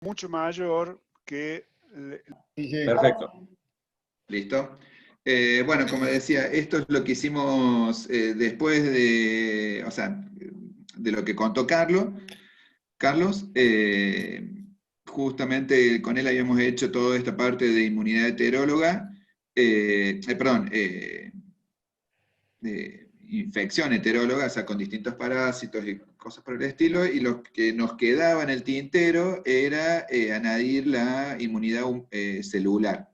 mucho mayor que... Perfecto. ¿Listo? Bueno, como decía, esto es lo que hicimos después de, o sea, de lo que contó Carlos, justamente con él habíamos hecho toda esta parte de inmunidad heteróloga, de infección heteróloga, o sea, con distintos parásitos y cosas por el estilo, y lo que nos quedaba en el tintero era añadir la inmunidad celular.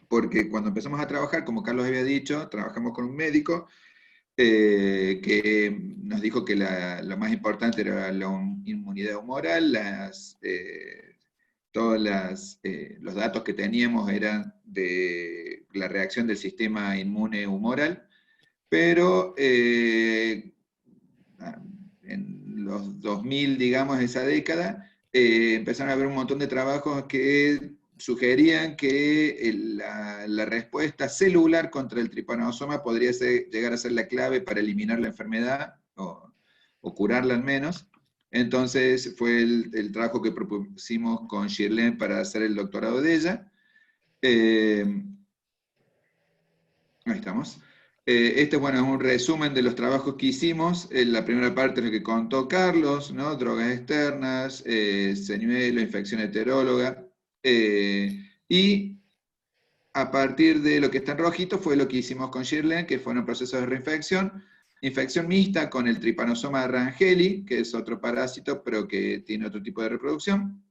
Porque cuando empezamos a trabajar, como Carlos había dicho, trabajamos con un médico que nos dijo que lo más importante era la inmunidad humoral, todos los datos que teníamos eran de la reacción del sistema inmune humoral, pero en los 2000, digamos, esa década, empezaron a haber un montón de trabajos que sugerían que la respuesta celular contra el tripanosoma podría llegar a ser la clave para eliminar la enfermedad, o curarla al menos. Entonces fue el trabajo que propusimos con Shirley para hacer el doctorado de ella. Ahí estamos. Este, bueno, es un resumen de los trabajos que hicimos. La primera parte es lo que contó Carlos, ¿no? Drogas externas, señuelo, infección heteróloga. Y a partir de lo que está en rojito fue lo que hicimos con Shirley, que fue un proceso de reinfección. Infección mixta con el Trypanosoma rangeli, que es otro parásito, pero que tiene otro tipo de reproducción.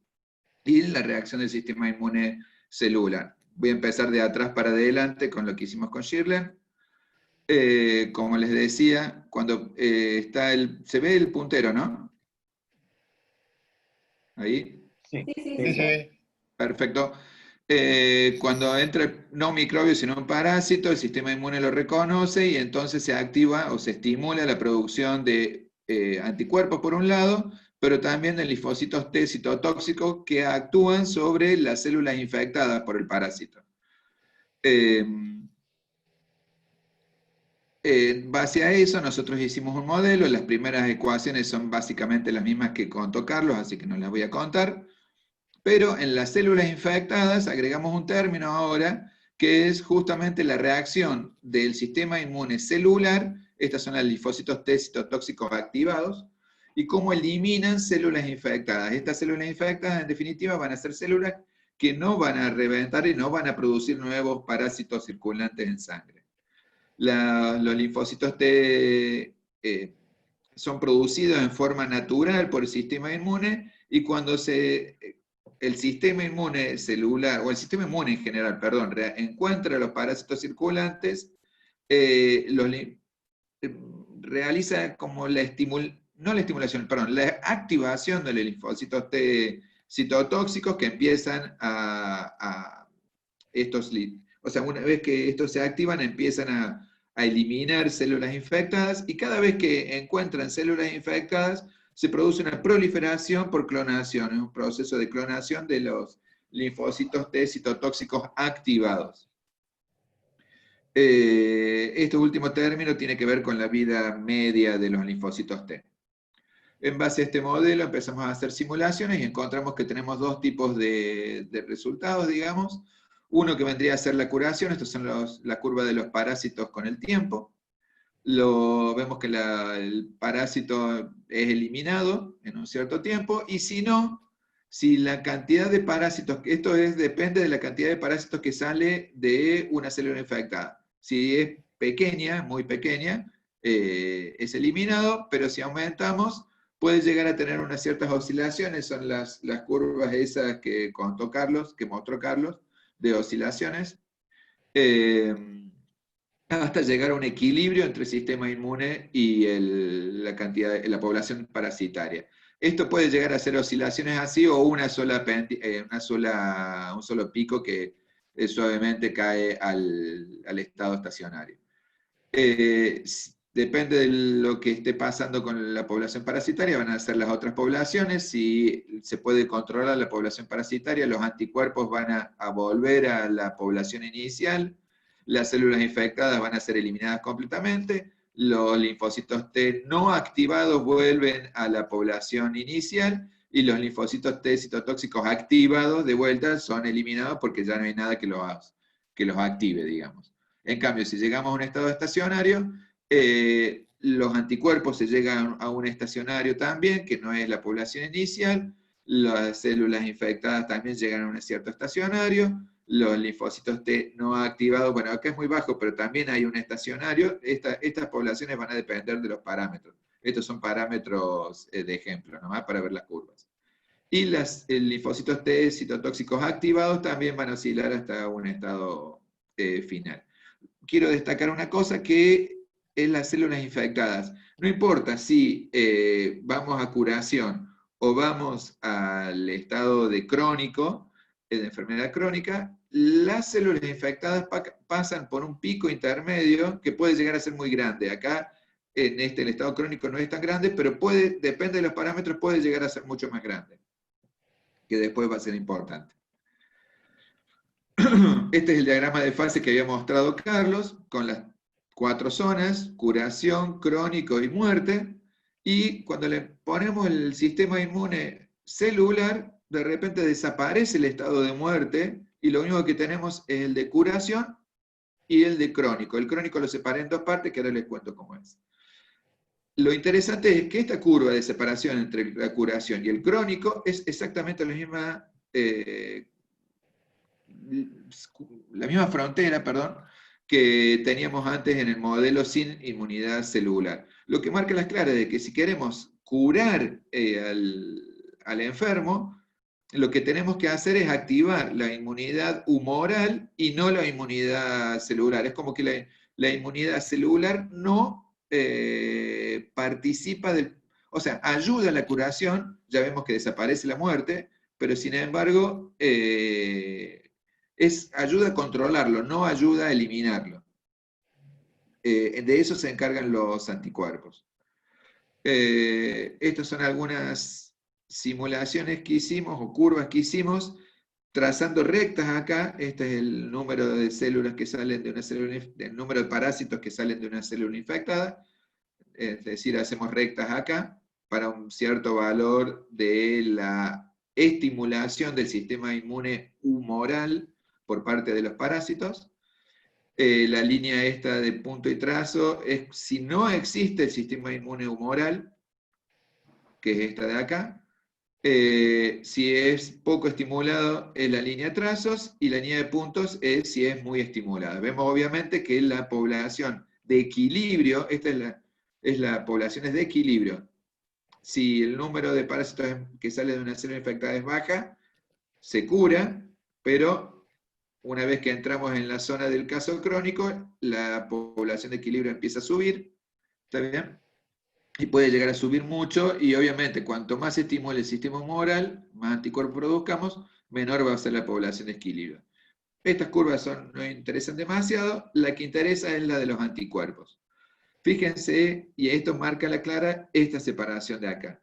Y la reacción del sistema inmune celular. Voy a empezar de atrás para adelante con lo que hicimos con Shirley. Como les decía, cuando se ve el puntero, ¿no? Ahí. Sí. Sí. Perfecto. Cuando entra no un microbio, sino un parásito, el sistema inmune lo reconoce y entonces se activa o se estimula la producción de anticuerpos por un lado, pero también de linfocitos T citotóxicos que actúan sobre las células infectadas por el parásito. En base a eso, nosotros hicimos un modelo. Las primeras ecuaciones son básicamente las mismas que contó Carlos, así que no las voy a contar. Pero en las células infectadas agregamos un término ahora, que es justamente la reacción del sistema inmune celular. Estas son los linfocitos T citotóxicos activados, y cómo eliminan células infectadas. Estas células infectadas, en definitiva, van a ser células que no van a reventar y no van a producir nuevos parásitos circulantes en sangre. Los linfocitos T son producidos en forma natural por el sistema inmune, y cuando el sistema inmune celular, o el sistema inmune en general, perdón, encuentra los parásitos circulantes, realiza como la activación de los linfocitos T citotóxicos que empiezan o sea, una vez que estos se activan, empiezan a eliminar células infectadas, y cada vez que encuentran células infectadas, se produce una proliferación por clonación, es un proceso de clonación de los linfocitos T citotóxicos activados. Este último término tiene que ver con la vida media de los linfocitos T. En base a este modelo empezamos a hacer simulaciones y encontramos que tenemos dos tipos de resultados, digamos. Uno que vendría a ser la curación, estos son la curva de los parásitos con el tiempo. Vemos que el parásito es eliminado en un cierto tiempo, y si no, si la cantidad de parásitos, depende de la cantidad de parásitos que sale de una célula infectada. Si es pequeña, muy pequeña, es eliminado, pero si aumentamos, puede llegar a tener unas ciertas oscilaciones, son las curvas esas que contó Carlos, que mostró Carlos, de oscilaciones, hasta llegar a un equilibrio entre el sistema inmune y la población parasitaria. Esto puede llegar a ser oscilaciones así, o un solo pico que suavemente cae al estado estacionario. Depende de lo que esté pasando con la población parasitaria, van a ser las otras poblaciones. Si se puede controlar la población parasitaria, los anticuerpos van a volver a la población inicial, las células infectadas van a ser eliminadas completamente, los linfocitos T no activados vuelven a la población inicial, y los linfocitos T citotóxicos activados de vuelta son eliminados porque ya no hay nada que los active, digamos. En cambio, si llegamos a un estado estacionario, los anticuerpos se llegan a un estacionario también, que no es la población inicial, las células infectadas también llegan a un cierto estacionario, los linfocitos T no activados, bueno, acá es muy bajo, pero también hay un estacionario. Estas poblaciones van a depender de los parámetros. Estos son parámetros de ejemplo, nomás para ver las curvas. Y los linfocitos T citotóxicos activados también van a oscilar hasta un estado final. Quiero destacar una cosa que es las células infectadas. No importa si vamos a curación o vamos al estado de crónico, de enfermedad crónica, las células infectadas pasan por un pico intermedio que puede llegar a ser muy grande. Acá, en el estado crónico no es tan grande, pero depende de los parámetros, puede llegar a ser mucho más grande, que después va a ser importante. Este es el diagrama de fase que había mostrado Carlos, con las 4 zonas: curación, crónico y muerte. Y cuando le ponemos el sistema inmune celular, de repente desaparece el estado de muerte, y lo único que tenemos es el de curación y el de crónico. El crónico lo separé en 2 partes, que ahora les cuento cómo es. Lo interesante es que esta curva de separación entre la curación y el crónico es exactamente la misma frontera, que teníamos antes en el modelo sin inmunidad celular. Lo que marca las claras de que si queremos curar al enfermo, lo que tenemos que hacer es activar la inmunidad humoral y no la inmunidad celular. Es como que la inmunidad celular no participa o sea, ayuda a la curación, ya vemos que desaparece la muerte, pero sin embargo ayuda a controlarlo, no ayuda a eliminarlo. De eso se encargan los anticuerpos. Estas son algunas simulaciones que hicimos, o curvas que hicimos, trazando rectas acá. Este es el número de células que salen de una célula, el número de parásitos que salen de una célula infectada. Es decir, hacemos rectas acá para un cierto valor de la estimulación del sistema inmune humoral por parte de los parásitos. La línea esta de punto y trazo es si no existe el sistema inmune humoral, que es esta de acá. Si es poco estimulado es la línea de trazos, y la línea de puntos es si es muy estimulada. Vemos obviamente que la población de equilibrio, esta es la población de equilibrio. Si el número de parásitos que sale de una célula infectada es baja, se cura, pero una vez que entramos en la zona del caso crónico, la población de equilibrio empieza a subir, ¿está bien? Y puede llegar a subir mucho, y obviamente cuanto más se estimule el sistema humoral, más anticuerpos produzcamos, menor va a ser la población de equilibrio. Estas curvas no interesan demasiado, la que interesa es la de los anticuerpos. Fíjense, y esto marca la clara esta separación de acá.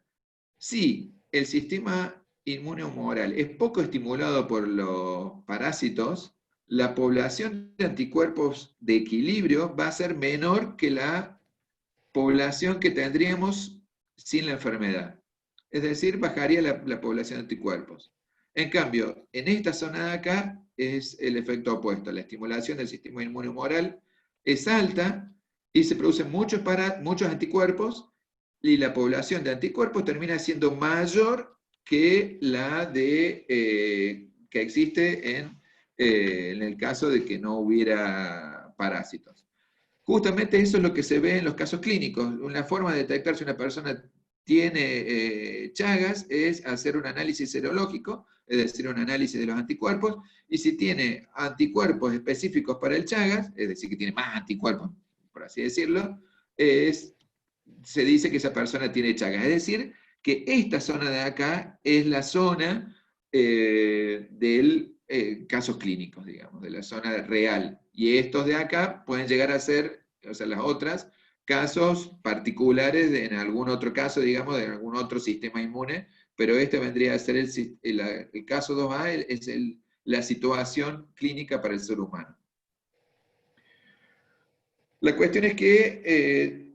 Si el sistema inmune humoral es poco estimulado por los parásitos, la población de anticuerpos de equilibrio va a ser menor que la población que tendríamos sin la enfermedad. Es decir, bajaría la población de anticuerpos. En cambio, en esta zona de acá es el efecto opuesto. La estimulación del sistema inmune humoral es alta y se producen muchos anticuerpos, y la población de anticuerpos termina siendo mayor que la que existe en el caso de que no hubiera parásitos. Justamente eso es lo que se ve en los casos clínicos. Una forma de detectar si una persona tiene Chagas es hacer un análisis serológico, es decir, un análisis de los anticuerpos, y si tiene anticuerpos específicos para el Chagas, es decir, que tiene más anticuerpos, por así decirlo, se dice que esa persona tiene Chagas. Es decir, que esta zona de acá es la zona del casos clínicos, digamos, de la zona real. Y estos de acá pueden llegar a ser, o sea, las otras, casos particulares en algún otro caso, digamos, de algún otro sistema inmune, pero este vendría a ser el caso 2A, es la situación clínica para el ser humano. La cuestión es que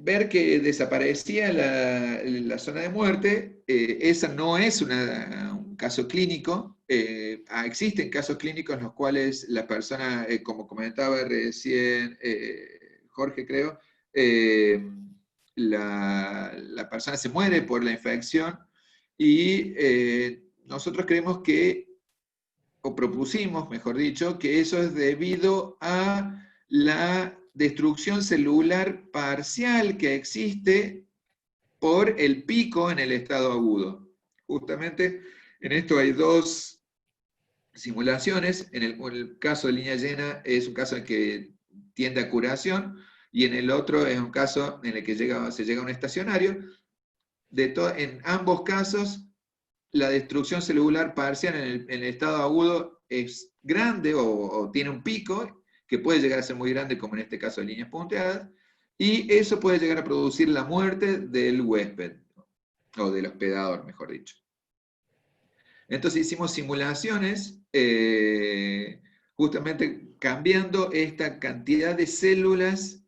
ver que desaparecía la zona de muerte, esa no es un caso clínico. Existen casos clínicos en los cuales la persona, como comentaba recién Jorge, creo, la persona se muere por la infección y nosotros creemos que, o propusimos, mejor dicho, que eso es debido a la destrucción celular parcial que existe por el pico en el estado agudo. Justamente en esto hay dos simulaciones. En el caso de línea llena es un caso en que tiende a curación, y en el otro es un caso en el que se llega a un estacionario. En ambos casos, la destrucción celular parcial en el estado agudo es grande o tiene un pico que puede llegar a ser muy grande, como en este caso de líneas punteadas, y eso puede llegar a producir la muerte del huésped, o del hospedador, mejor dicho. Entonces hicimos simulaciones, justamente cambiando esta cantidad de células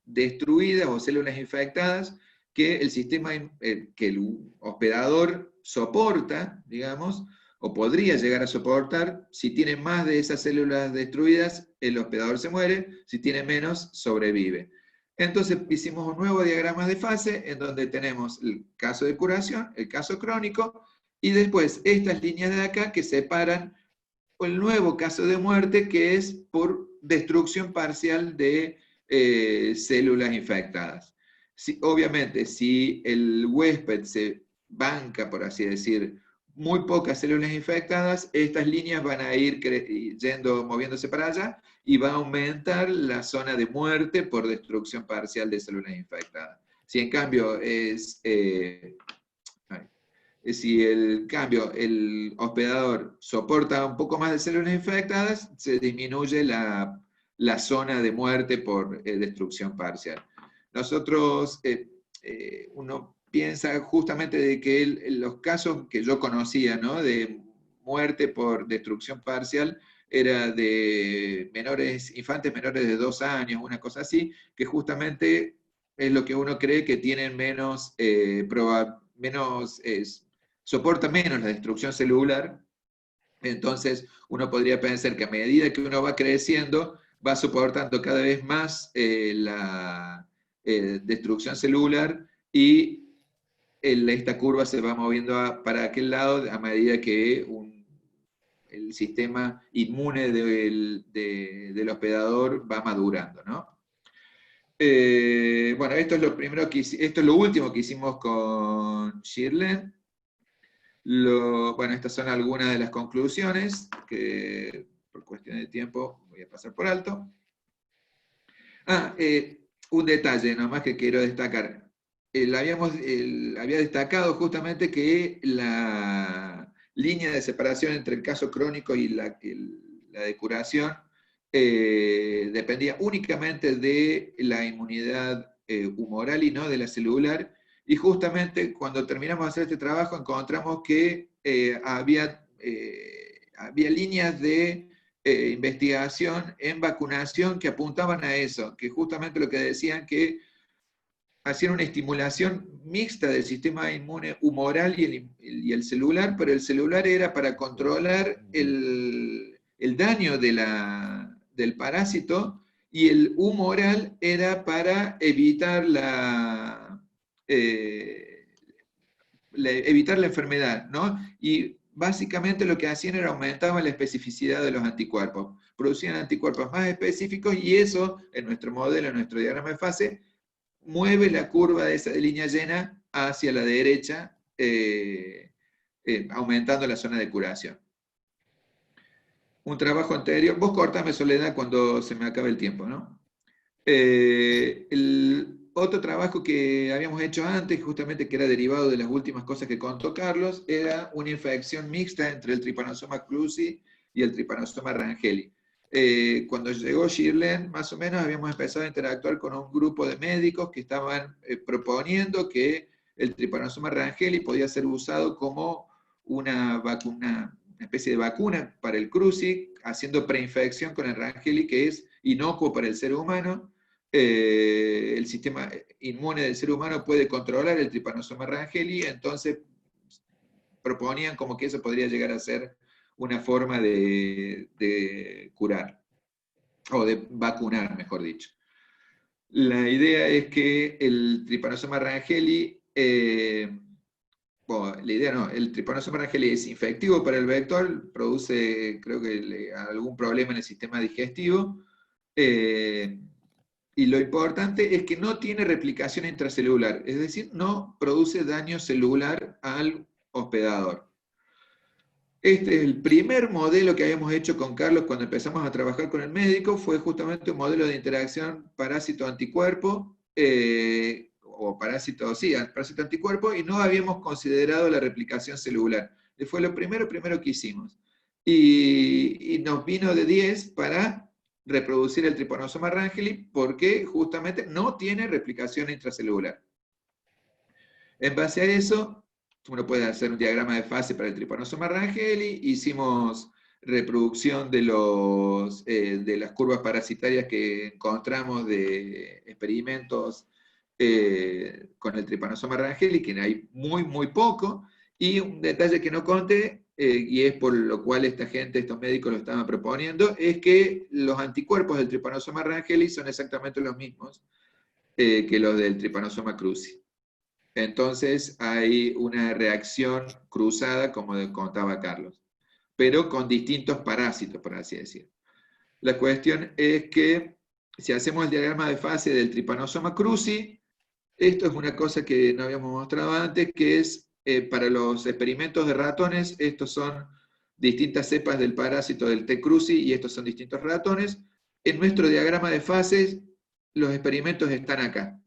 destruidas o células infectadas que el sistema, que el hospedador soporta, digamos, o podría llegar a soportar. Si tiene más de esas células destruidas, el hospedador se muere; si tiene menos, sobrevive. Entonces hicimos un nuevo diagrama de fase en donde tenemos el caso de curación, el caso crónico, y después estas líneas de acá que separan el nuevo caso de muerte, que es por destrucción parcial de células infectadas. Obviamente, si el huésped se banca, por así decir, muy pocas células infectadas, estas líneas van a ir moviéndose para allá, y va a aumentar la zona de muerte por destrucción parcial de células infectadas. Si en cambio si el hospedador soporta un poco más de células infectadas, se disminuye la zona de muerte por destrucción parcial. Nosotros, uno piensa justamente de que los casos que yo conocía, ¿no?, de muerte por destrucción parcial, era de infantes menores de 2 años, una cosa así, que justamente es lo que uno cree que tienen soporta menos la destrucción celular. Entonces uno podría pensar que a medida que uno va creciendo, va soportando cada vez más la destrucción celular, y esta curva se va moviendo para aquel lado a medida que el sistema inmune del hospedador va madurando, ¿no? Bueno, esto es lo último que hicimos con Schirlen. Bueno, estas son algunas de las conclusiones que, por cuestión de tiempo, voy a pasar por alto. Un detalle nomás que quiero destacar. Había destacado justamente que la línea de separación entre el caso crónico y la de curación dependía únicamente de la inmunidad humoral y no de la celular. Y justamente cuando terminamos de hacer este trabajo encontramos que había líneas de investigación en vacunación que apuntaban a eso, que justamente lo que decían, que hacían una estimulación mixta del sistema inmune humoral y el celular, pero el celular era para controlar el daño del parásito, y el humoral era para evitar evitar la enfermedad, ¿no? Y básicamente lo que hacían era aumentaban la especificidad de los anticuerpos, producían anticuerpos más específicos, y eso, en nuestro modelo, en nuestro diagrama de fase, mueve la curva de esa línea llena hacia la derecha, aumentando la zona de curación. Un trabajo anterior, vos cortame, Soledad, cuando se me acabe el tiempo, ¿no? El otro trabajo que habíamos hecho antes, justamente que era derivado de las últimas cosas que contó Carlos, era una infección mixta entre el Trypanosoma cruzi y el Trypanosoma rangeli. Cuando llegó Schirlen, más o menos habíamos empezado a interactuar con un grupo de médicos que estaban proponiendo que el Trypanosoma rangeli podía ser usado como una especie de vacuna para el cruzi, haciendo preinfección con el rangeli, que es inocuo para el ser humano. el sistema inmune del ser humano puede controlar el Trypanosoma rangeli, entonces proponían como que eso podría llegar a ser una forma de curar, o de vacunar, mejor dicho. La idea es que el Trypanosoma rangeli, bueno, la idea no, el Trypanosoma rangeli es infectivo para el vector, produce, creo que algún problema en el sistema digestivo, y lo importante es que no tiene replicación intracelular, es decir, no produce daño celular al hospedador. Este es el primer modelo que habíamos hecho con Carlos cuando empezamos a trabajar con el médico, fue justamente un modelo de interacción parásito-anticuerpo, o parásito-anticuerpo, y no habíamos considerado la replicación celular. Fue lo primero que hicimos. Y nos vino de 10 para reproducir el Trypanosoma rangeli, porque justamente no tiene replicación intracelular. En base a eso, uno puede hacer un diagrama de fase para el Trypanosoma rangeli, hicimos reproducción de las curvas parasitarias que encontramos de experimentos con el Trypanosoma rangeli, que hay muy poco, y un detalle que no conté, y es por lo cual estos médicos lo estaban proponiendo, es que los anticuerpos del Trypanosoma rangeli son exactamente los mismos que los del Trypanosoma cruzi. Entonces hay una reacción cruzada, como contaba Carlos, pero con distintos parásitos, por así decir. La cuestión es que si hacemos el diagrama de fase del Trypanosoma cruzi, esto es una cosa que no habíamos mostrado antes, que es para los experimentos de ratones, estos son distintas cepas del parásito del T. cruzi y estos son distintos ratones. En nuestro diagrama de fases, los experimentos están acá.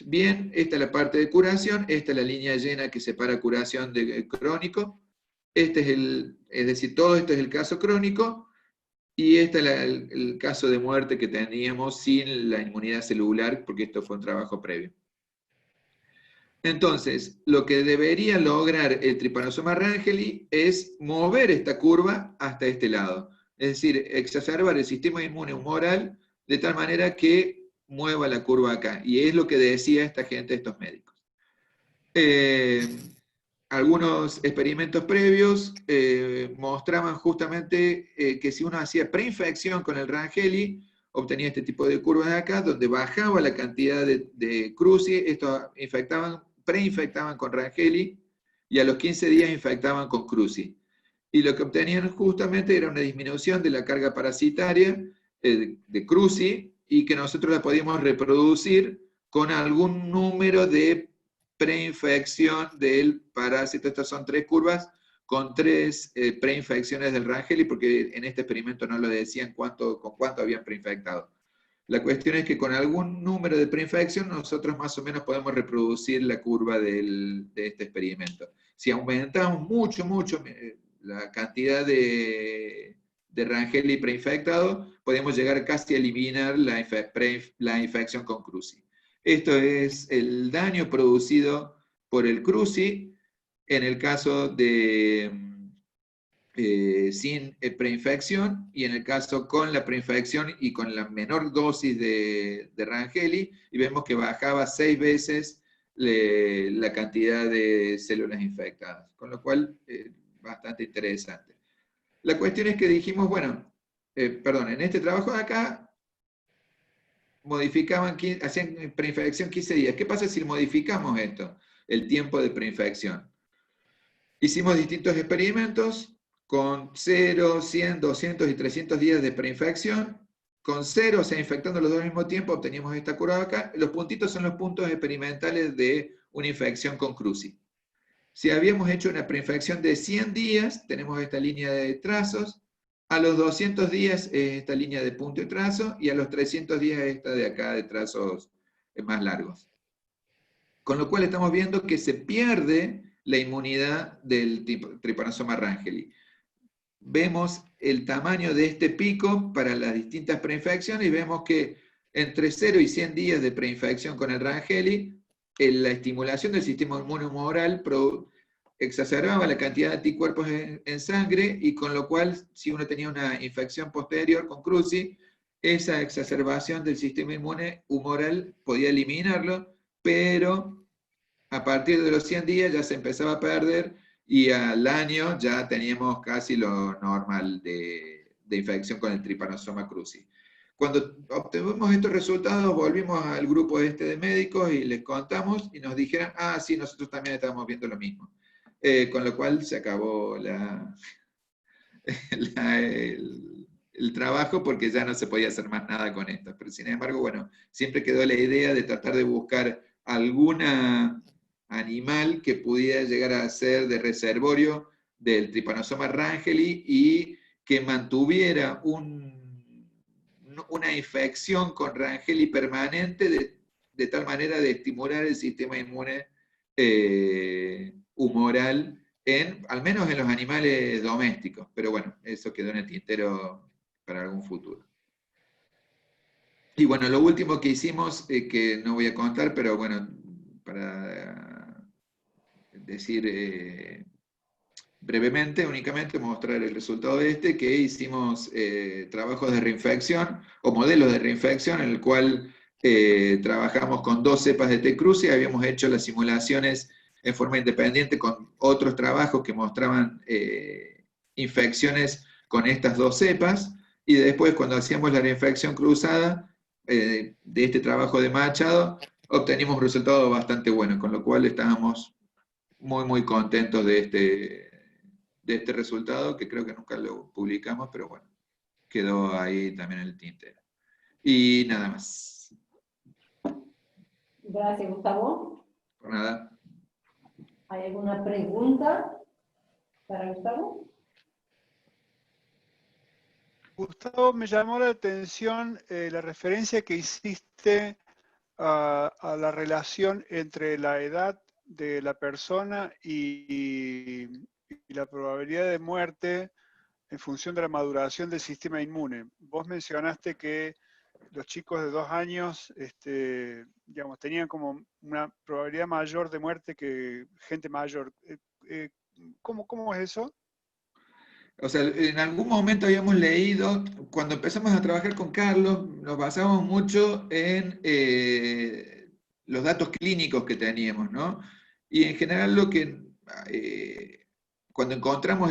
Bien, esta es la parte de curación, esta es la línea llena que separa curación de crónico, es decir, todo esto es el caso crónico, y este es el caso de muerte que teníamos sin la inmunidad celular, porque esto fue un trabajo previo. Entonces, lo que debería lograr el Trypanosoma rangeli es mover esta curva hasta este lado. Es decir, exacerbar el sistema inmune humoral de tal manera que mueva la curva acá. Y es lo que decía esta gente, estos médicos. Algunos experimentos previos mostraban justamente que si uno hacía preinfección con el rangeli, obtenía este tipo de curvas de acá, donde bajaba la cantidad de cruzi, estos preinfectaban con rangeli, y a los 15 días infectaban con cruzi. Y lo que obtenían justamente era una disminución de la carga parasitaria de cruzi, y que nosotros la podíamos reproducir con algún número de preinfección del parásito. Estas son 3 curvas con 3 preinfecciones del rangeli, porque en este experimento no lo decían con cuánto habían preinfectado. La cuestión es que con algún número de preinfección nosotros más o menos podemos reproducir la curva de este experimento. Si aumentamos mucho la cantidad de rangeli preinfectado, podemos llegar casi a eliminar la infección con cruzi. Esto es el daño producido por el cruzi en el caso de sin preinfección, y en el caso con la preinfección y con la menor dosis de rangeli, y vemos que bajaba 6 veces la cantidad de células infectadas, con lo cual bastante interesante. La cuestión es que dijimos, bueno, en este trabajo de acá hacían preinfección 15 días. ¿Qué pasa si modificamos esto? El tiempo de preinfección. Hicimos distintos experimentos con 0, 100, 200 y 300 días de preinfección. Con 0, o sea, infectando los dos al mismo tiempo, obteníamos esta curva acá. Los puntitos son los puntos experimentales de una infección con cruzi. Si habíamos hecho una preinfección de 100 días, tenemos esta línea de trazos. A los 200 días esta línea de punto y trazo, y a los 300 días esta de acá de trazos más largos. Con lo cual estamos viendo que se pierde la inmunidad del Trypanosoma rangeli. Vemos el tamaño de este pico para las distintas preinfecciones y vemos que entre 0 y 100 días de preinfección con el rangeli, la estimulación del sistema inmune humoral exacerbaba la cantidad de anticuerpos en sangre, y con lo cual, si uno tenía una infección posterior con cruzi, esa exacerbación del sistema inmune humoral podía eliminarlo, pero a partir de los 100 días ya se empezaba a perder y al año ya teníamos casi lo normal de infección con el Trypanosoma cruzi. Cuando obtuvimos estos resultados, volvimos al grupo de médicos y les contamos y nos dijeron, ah, sí, nosotros también estábamos viendo lo mismo. Con lo cual se acabó el trabajo porque ya no se podía hacer más nada con esto. Pero sin embargo, bueno, siempre quedó la idea de tratar de buscar alguna animal que pudiera llegar a ser de reservorio del Trypanosoma rangeli y que mantuviera una infección con rangeli permanente de tal manera de estimular el sistema inmune humoral, al menos en los animales domésticos. Pero bueno, eso quedó en el tintero para algún futuro. Y bueno, lo último que hicimos, que no voy a contar, pero bueno, para decir brevemente, únicamente mostrar el resultado que hicimos trabajos de reinfección, o modelos de reinfección, en el cual trabajamos con 2 cepas de T. cruzi, habíamos hecho las simulaciones en forma independiente con otros trabajos que mostraban infecciones con estas 2 cepas, y después cuando hacíamos la reinfección cruzada de este trabajo de Machado, obtenimos un resultado bastante bueno, con lo cual estábamos muy, muy contentos de este resultado, que creo que nunca lo publicamos, pero bueno, quedó ahí también en el tintero. Y nada más. Gracias, Gustavo. Por nada. ¿Hay alguna pregunta para Gustavo? Gustavo, me llamó la atención la referencia que hiciste a la relación entre la edad de la persona y la probabilidad de muerte en función de la maduración del sistema inmune. Vos mencionaste que los chicos de 2 años, digamos, tenían como una probabilidad mayor de muerte que gente mayor. ¿Cómo es eso? O sea, en algún momento habíamos leído, cuando empezamos a trabajar con Carlos, nos basamos mucho en los datos clínicos que teníamos, ¿no? Y en general cuando encontramos el